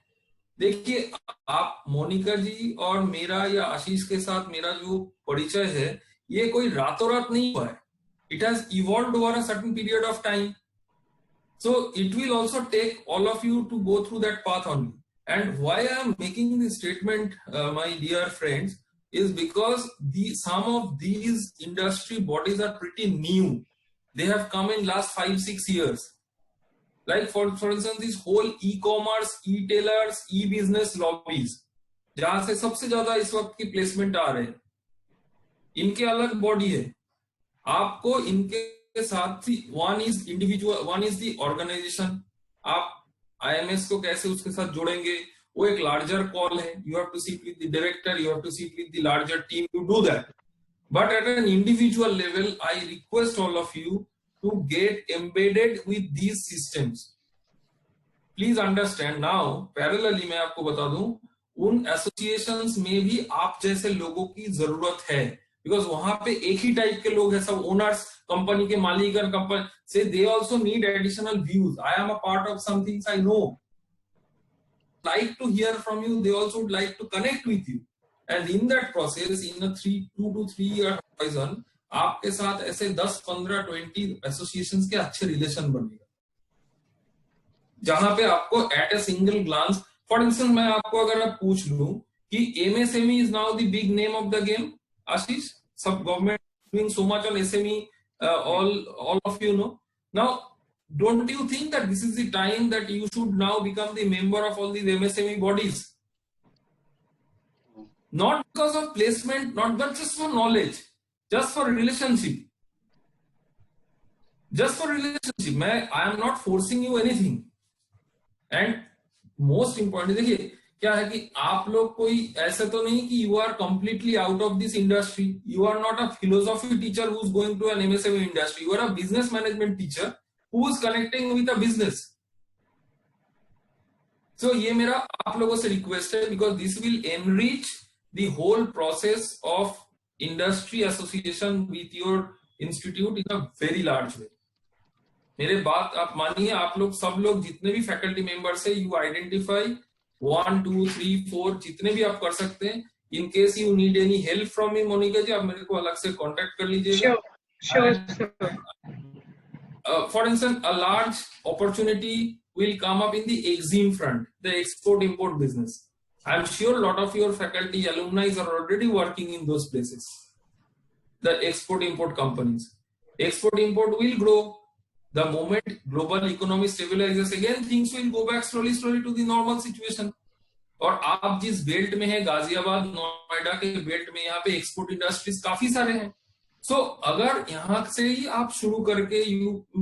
देखिए, आप मोनिका जी और मेरा या आशीष के साथ मेरा जो परिचय है, ये कोई रातों रात नहीं हुआ है. It has evolved over a certain period of time. So it will also take all of you to go through that path only. And why I am making this statement, my dear friends, is because some of these industry bodies are pretty new. They have come in last 5-6 years. like for instance this whole e-commerce, e-tailers, e-business lobbies, जहां से सबसे ज्यादा इस वक्त की placement आ रहे हैं, इनके अलग बॉडी है. आपको इनके साथ ही one is individual, one is the organization. आप IMS को कैसे उसके साथ जोड़ेंगे, वो एक लार्जर कॉल है. You have to sit with the director, you have to sit with the larger team to do that. But at an individual level, I request all of you to get embedded with these systems. Please understand now, parallelly मैं आपको बता दूं, उन associations में भी आप जैसे लोगों की जरूरत है, because वहां पे एक ही टाइप के लोग हैं, सब owners, कंपनी के मालिक और कंपनी से, they also need additional views. I am a part of some things I know. Like to hear from you, they also would like to connect with you. And in that process, in a 2 to 3 year horizon, आपके साथ ऐसे 10, 15, 20 associations के अच्छे relation बनेगा, जहां पे आपको at a single glance, for instance मैं आपको अगर आप पूछ लूं कि MSME is now the big name of the game, आशीष, सब government doing so much on SME, all of you know. Now, don't you think that this is the time that you should now become the member of all these MSME bodies? Not because of placement, not but just for knowledge, just for relationship. Just for relationship. I am not forcing you anything. And most important, देखिए क्या है कि आप लोग कोई ऐसा तो नहीं कि you are completely out of this industry. You are not a philosophy teacher who is going to an MSME industry. You are a business management teacher who is connecting with a business. So ये मेरा आप लोगों से request है, because this will enrich the whole process of industry association with your institute in a very large way. मेरे बात आप मानिए, आप लोग सब लोग जितने भी फैकल्टी मेंबर्स है, you identify 1, 2, 3, 4 जितने भी आप कर सकते हैं. In case you need any help from me, Monika जी, आप मेरे को अलग से कांटेक्ट कर लीजिएगा. Sure. For instance, a large opportunity will come up in the EXIM front, the export-import business. I'm sure a lot of your faculty alumni are already working in those places. The export-import companies. Export-import will grow. The moment global economy stabilizes again, things will go back slowly to the normal situation. और आप जिस belt में है, गाजियाबाद, नोएडा के belt में, यहाँ पे export industries काफी सारे हैं. So अगर यहाँ से ही आप शुरू करके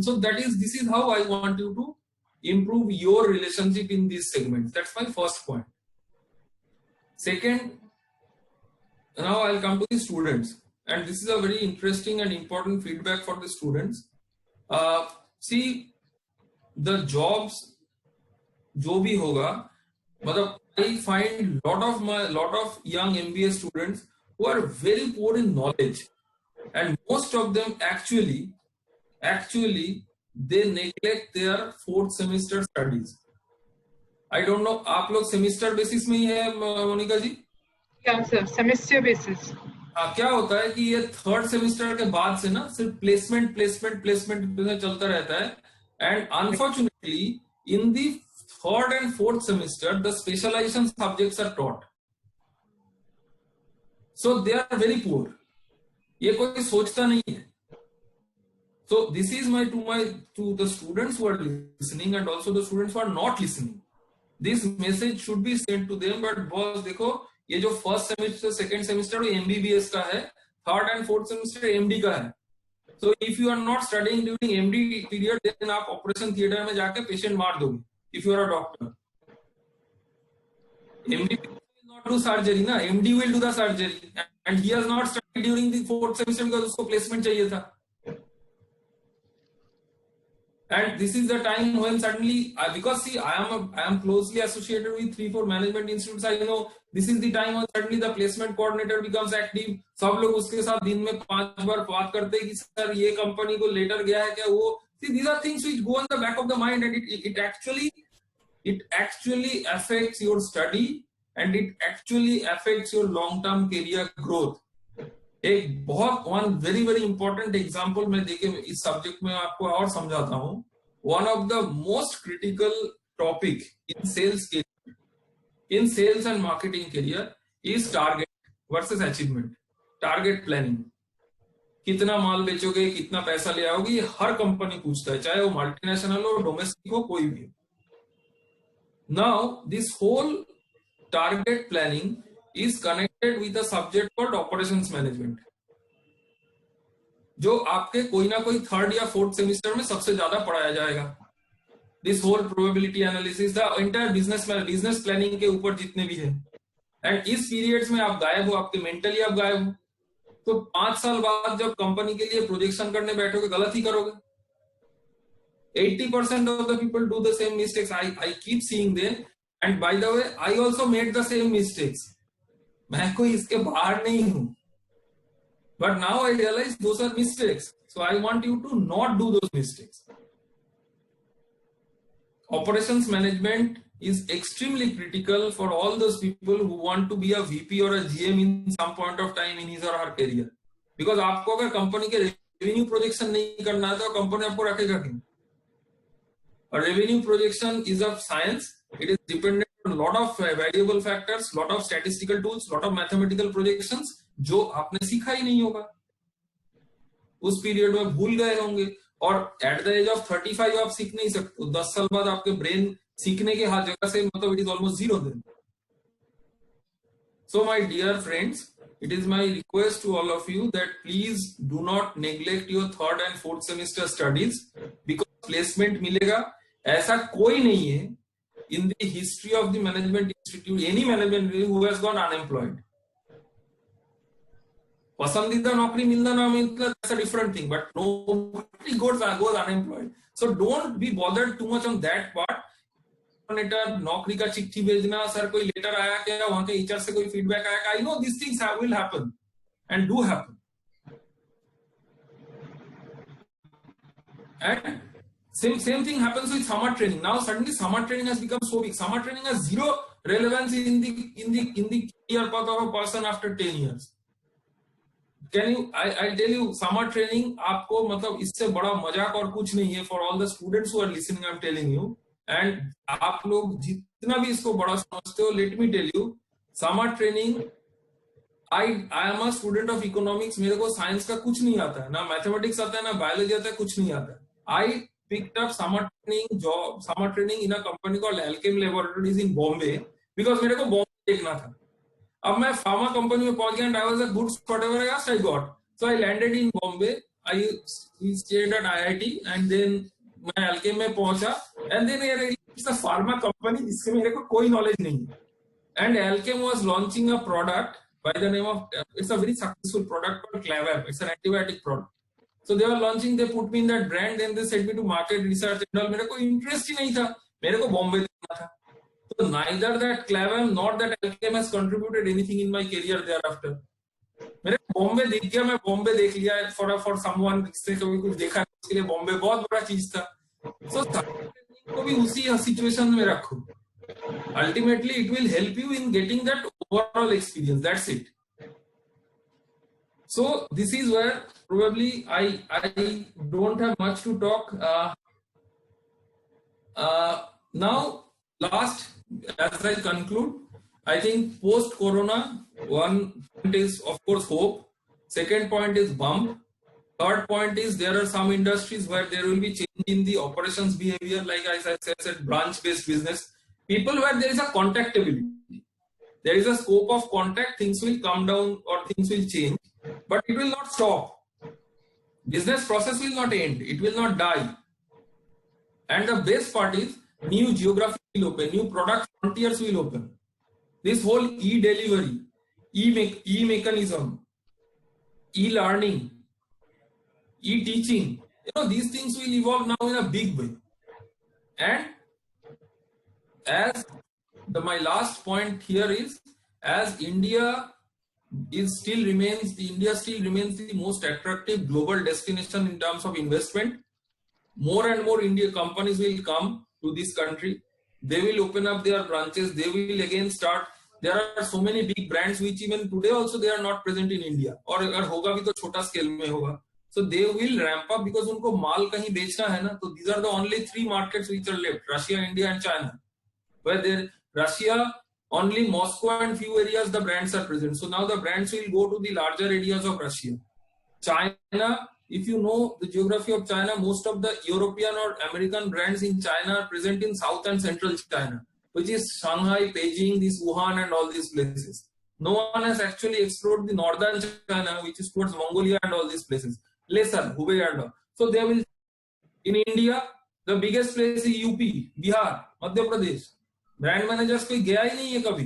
so this is how I want you to improve your relationship in these segments. That's my first point. Second, now I'll come to the students, and this is a very interesting and important feedback for the students. See, the jobs, जो भी होगा, मतलब I find lot of young MBA students who are very poor in knowledge, and most of them actually they neglect their 4th semester studies. I don't know, आप लोग semester basis में ही है मोनिका जी? Yeah sir, semester basis. हाँ, क्या होता है कि ये 3rd सेमिस्टर के बाद से ना सिर्फ प्लेसमेंट चलता रहता है, and unfortunately in the 3rd and 4th semester the specialization subjects are taught, so they are very poor. ये कोई सोचता नहीं है. So this is to the students who are listening and also the students who are not listening. This message should be sent to them. But boss, देखो, ये जो 1st semester, 2nd semester वो MBBS का है, 3rd and 4th semester MD का है. So if you are not studying during MD period, then आप operation theatre में जाके पेशेंट मार दोगे. If you are a doctor, MD will not do surgery ना, MD will do the surgery, and he has not studied during the 4th semester because उसको placement चाहिए था. And this is the time when suddenly, because see, I am closely associated with 3-4 management institutes. I know this is the time when suddenly the placement coordinator becomes active. सब लोग उसके साथ दिन में 5 बार बात करते हैं कि सर ये कंपनी को लेटर गया है क्या वो. See, these are things which go on the back of the mind, and it actually affects your study, and it actually affects your long-term career growth. एक बहुत one very important example मैं देके इस subject में आपको और समझाता हूँ. One of the most critical topic in sales and marketing career is target versus achievement, target planning. कितना माल बेचोगे, कितना पैसा ले आओगे, ये हर कंपनी पूछता है, चाहे वो मल्टीनेशनल हो, डोमेस्टिक हो, कोई भी हो. Now, this whole target planning is connected with a subject called operations management, जो आपके कोई ना कोई थर्ड या फोर्थ सेमिस्टर में सबसे ज्यादा पढ़ाया जाएगा. This whole probability analysis, the entire business planning के ऊपर जितने भी है. एंड इस पीरियड्स में आप गायब हो, आपके मेंटली आप गायब हो, तो 5 साल बाद जब कंपनी के लिए प्रोजेक्शन करने बैठोगे गलत ही करोगे. 80% of the people do the same mistakes. I keep seeing them, and by the way, I also made the same mistakes. मैं कोई इसके बाहर नहीं हूं. But now I realize those are mistakes. So I want you to not do those mistakes. Operations management is extremely critical for all those people who want to be a VP or a GM in some point of time in his or her career. Because आपको अगर company के revenue projection नहीं करना है तो company आपको रखेगा क्यों? A revenue projection is a science. It is dependent on a lot of variable factors, lot of statistical tools, lot of mathematical projections, जो आपने सीखा ही नहीं होगा, उस पीरियड में भूल गए होंगे, और एट द एज ऑफ 35 आप सीख नहीं सकते. 10 साल बाद आपके ब्रेन सीखने के हाथ जगह से मतलब it is almost zero then. So my dear friends, it is my request to all of you that please do not neglect your third and fourth semester studies, because placement मिलेगा. ऐसा कोई नहीं है in the history of the management institute, any management who has gone unemployed. पसंदीदा नौकरी मिलना ना मिलना, that's a different thing, but nobody goes unemployed. So don't be bothered too much on that part. नौकरी का चिट्ठी भेजना, सर कोई लेटर आया क्या, वहां के एचआर से कोई फीडबैक आया क्या, I know these things will happen and do happen. And same thing happens with summer training. Now suddenly summer training has become so big. Summer training has zero relevance in the career path of a person after 10 years. I'll tell you, summer training आपको मतलब इससे बड़ा मजाक और कुछ नहीं है. For all the students who are listening, I'm telling you, and आप लोग जितना भी इसको बड़ा समझते हो, let me tell you, summer training, I am a student of economics. मेरे को साइंस का कुछ नहीं आता है, ना मैथमेटिक्स आता है, ना बायोलॉजी आता है, कुछ नहीं आता है. I picked up summer training in a company called Alchem Laboratories in Bombay because मेरे को बॉम्बे देखना था. अब मैं फार्मा कंपनी में पहुंच गया and I was a good whatever I asked I got. So I landed in Bombay. We stayed at IIT and then मैं Alchem में पहुंचा and then it's a pharma company जिसके मेरे को कोई knowledge नहीं है. And Alchem was launching a product by the name of, it's a very successful product called Clavam. It's an antibiotic product. So they were launching, they put me in that brand, then they sent me to market research and all. मेरे को interest ही नहीं था, मेरे को बॉम्बे देखना था. So neither that Clavam nor that Alchem has contributed anything in my career thereafter. मेरे को बॉम्बे दिख गया, मैं बॉम्बे देख लिया for someone जिसने कभी कुछ देखा है, उसके लिए बॉम्बे बहुत बड़ा चीज था. So को भी उसी सिचुएशन में रखो. Ultimately, it will help you in getting that overall experience. That's it. So this is where probably I don't have much to talk. Now, last, as I conclude, I think post-corona, one point is of course hope. Second point is bump. Third point is there are some industries where there will be change in the operations behavior, like as I said, branch-based business. People where there is a contactability, there is a scope of contact, things will come down or things will change, but it will not stop. Business process will not end, it will not die. And the best part is new geography will open, new product frontiers will open. This whole e-delivery, e-mechanism, e-learning, e-teaching, these things will evolve now in a big way. And as my last point here is, as India still remains the most attractive global destination in terms of investment, more and more Indian companies will come to this country. They will open up their branches. They will again start. There are so many big brands which even today also they are not present in India. और अगर होगा भी तो छोटा scale में होगा. So they will ramp up because उनको माल कहीं बेचना है ना. So these are the only 3 markets which are left: Russia, India, and China. Where Russia, only Moscow and few areas the brands are present. So now the brands will go to the larger areas of Russia. China, if you know the geography of China, most of the European or American brands in China are present in South and Central China, which is Shanghai, Beijing, this Wuhan and all these places. No one has actually explored the northern China, which is towards Mongolia and all these places. Lesser, Hubei and all. So they will, in India, the biggest place is UP, Bihar, Madhya Pradesh. Brand managers कोई गया ही नहीं है कभी.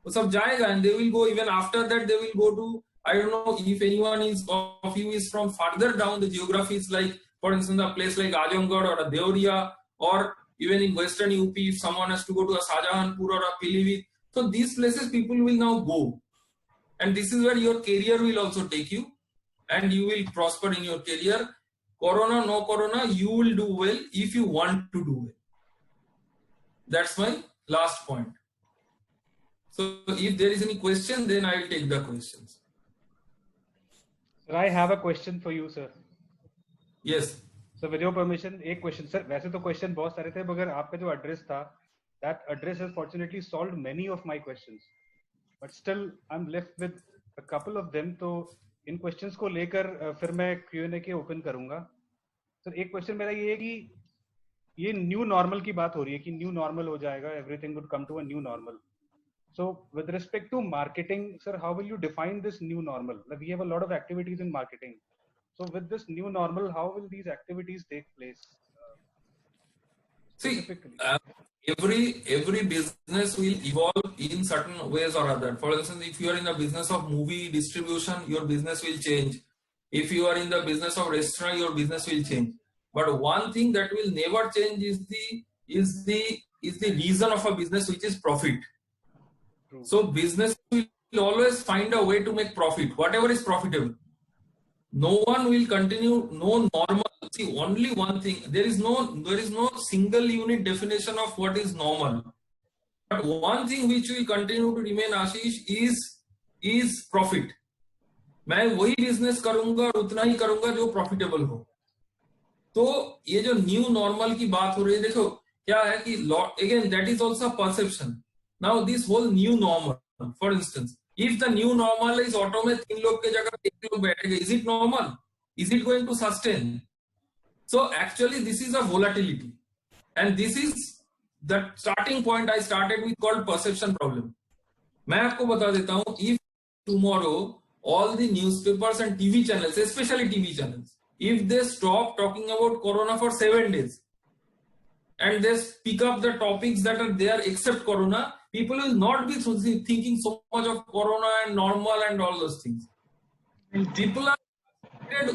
वो सब जाएगा and they will go, even after that they will go to, I don't know if anyone is of you is from further down the geographies, like for instance a place like Ajamgarh or a Deoria, or even in western UP if someone has to go to a Shahjahanpur or a Pilibhit. So these places people will now go, and this is where your career will also take you and you will prosper in your career. Corona, no corona, you will do well if you want to do well. That's my last point. So if there is any question, then I will take the questions. Sir, I have a question for you, sir. Yes. So with your permission, एक question, sir. वैसे तो question बहुत सारे थे, मगर आपका जो address था, that address has fortunately solved many of my questions. But still, I'm left with a couple of them. तो इन questions को लेकर फिर मैं Q&A के open करूँगा. Sir, एक question मेरा ये है कि ये new normal की बात हो रही है कि new normal हो जाएगा, everything would come to a new normal. So with respect to marketing, sir, how will you define this new normal? Like, we have a lot of activities in marketing. So with this new normal, how will these activities take place? See, every business will evolve in certain ways or other. For instance, if you are in the business of movie distribution, your business will change. If you are in the business of restaurant, your business will change. But one thing that will never change is the reason of a business, which is profit. True. So business will always find a way to make profit, whatever is profitable. No one will continue, no normal. See, only one thing, there is no single unit definition of what is normal. But one thing which will continue to remain, Ashish, is profit. मैं वही business करूंगा और उतना ही करूंगा जो profitable हो. तो ये जो न्यू नॉर्मल की बात हो रही है, देखो क्या है कि again that is also a perception. Now this whole new normal, for instance, if the new normal is auto में 3 लोग के जगह 1 लोग बैठेंगे, is it normal? Is it going to sustain? So actually this is a volatility, and this is the starting point I started with, called perception problem. मैं आपको बता देता हूँ, if tomorrow all the newspapers and TV channels, especially TV channels, if they stop talking about corona for 7 days and they pick up the topics that are there except corona, people will not be thinking so much of corona and normal and all those things. And people are,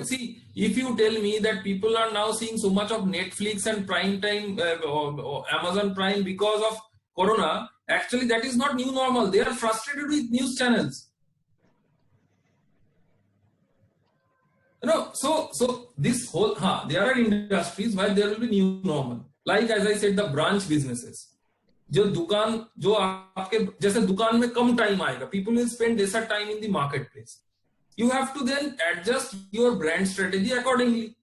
see, if you tell me that people are now seeing so much of Netflix and Prime Time, or Amazon Prime because of corona, actually that is not new normal. They are frustrated with news channels. No, so this whole, there are industries where there will be new normal. Like as I said, the branch businesses. जो आपके जैसे दुकान में कम time आएगा, people will spend lesser time in the marketplace. You have to then adjust your brand strategy accordingly.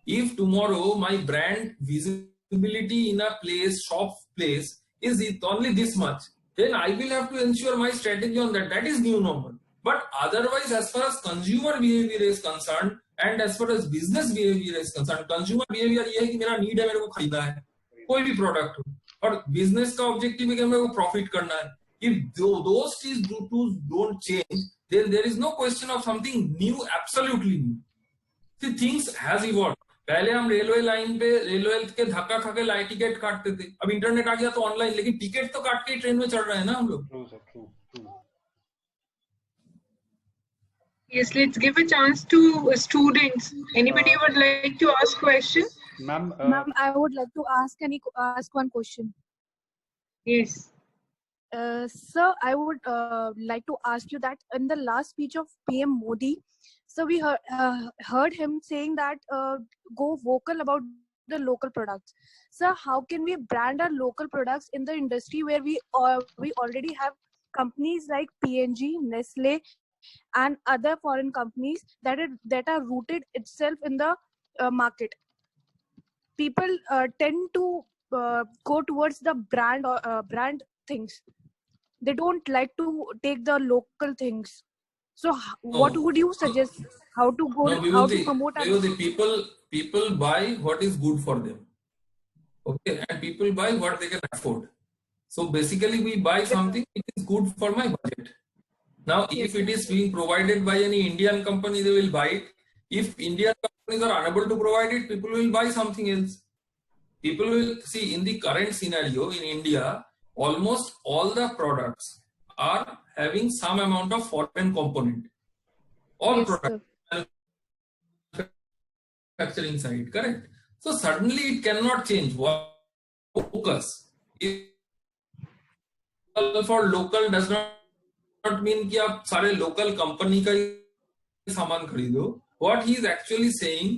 If tomorrow my brand visibility in a place, shop place, is only this much, then I will have to ensure my strategy on that. That is new normal. But otherwise, as far as consumer behavior is concerned, and as far as business behavior is concerned, consumer behavior ये है कि मेरा need है, मेरे को खरीदना है, कोई भी product हो, और business का objective है कि मेरे को profit करना है. If those two don't change, then there is no question of something new, absolutely new. See, things has evolved. पहले हम रेलवे लाइन पे रेलवे के धक्का खा के टिकट काटते थे, अब इंटरनेट आ गया तो ऑनलाइन, लेकिन टिकट तो काट के ट्रेन में चढ़ रहे हैं ना हम लोग. True. Yes, let's give a chance to students. Anybody would like to ask question? Ma'am, I would like to ask one question. Yes. Sir, I would like to ask you that in the last speech of PM Modi, so we heard him saying that go vocal about the local products. So how can we brand our local products in the industry where we already have companies like P&G, Nestle, and other foreign companies that are rooted itself in the market? People tend to go towards the brand things. They don't like to take the local things. So what No. would you suggest? How to go? No, How to promote our Vibhuti, people buy what is good for them. Okay, and people buy what they can afford. So basically, we buy something which is good for my budget. Now, if it is being provided by any Indian company, they will buy it. If Indian companies are unable to provide it, people will buy something else. People will see in the current scenario in India, almost all the products are having some amount of foreign component. All Yes, products manufacturing side, correct? So suddenly it cannot change. What focus? If for local does not mean कि आप सारे local company का ही सामान खरीदो. What he is actually saying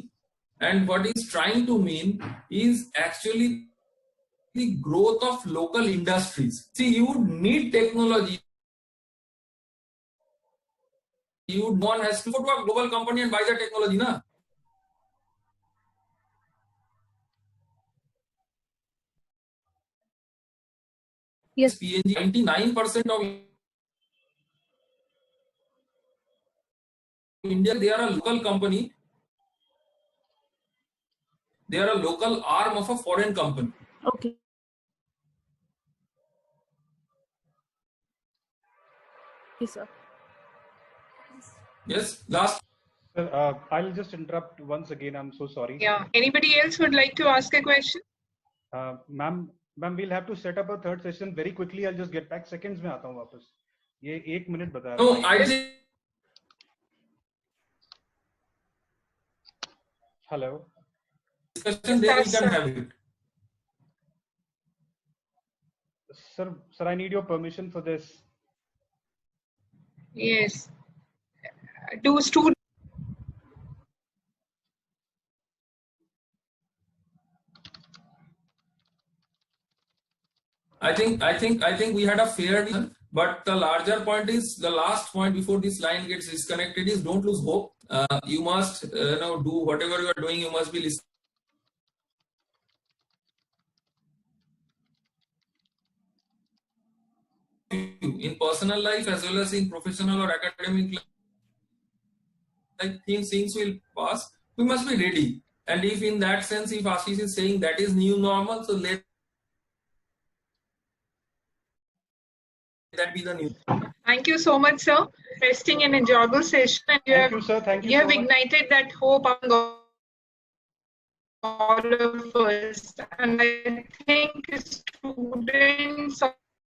and what he is trying to mean is actually the growth of local industries. See, you would need technology. One has to go to a global company and buy the technology, na? yes, PNG 99% of India, they are a local company. They are a local arm of a foreign company. okay. Yes, sir. Yes. Last. Sir, I'll just interrupt once again. I'm so sorry. Yeah. Anybody else would like to ask a question? Ma'am, we'll have to set up a third session very quickly. I'll just get back. Seconds में आता हूँ वापस. ये 1 minute बता रहा हूँ. No, I think. Hello. Discussion then we can have it. Sir, I need your permission for this. Yes. Do students? I think we had a fair deal, but the larger point is the last point before this line gets disconnected is don't lose hope. You must do whatever you are doing. You must be listening. In personal life as well as in professional or academic life, like things will pass. We must be ready. And if in that sense, if Ashish is saying that is new normal, so let that be the new. Thank you so much, sir. Interesting and enjoyable session. And Thank you, sir. Thank you. You have so much. ignited that hope among all of us. And I think students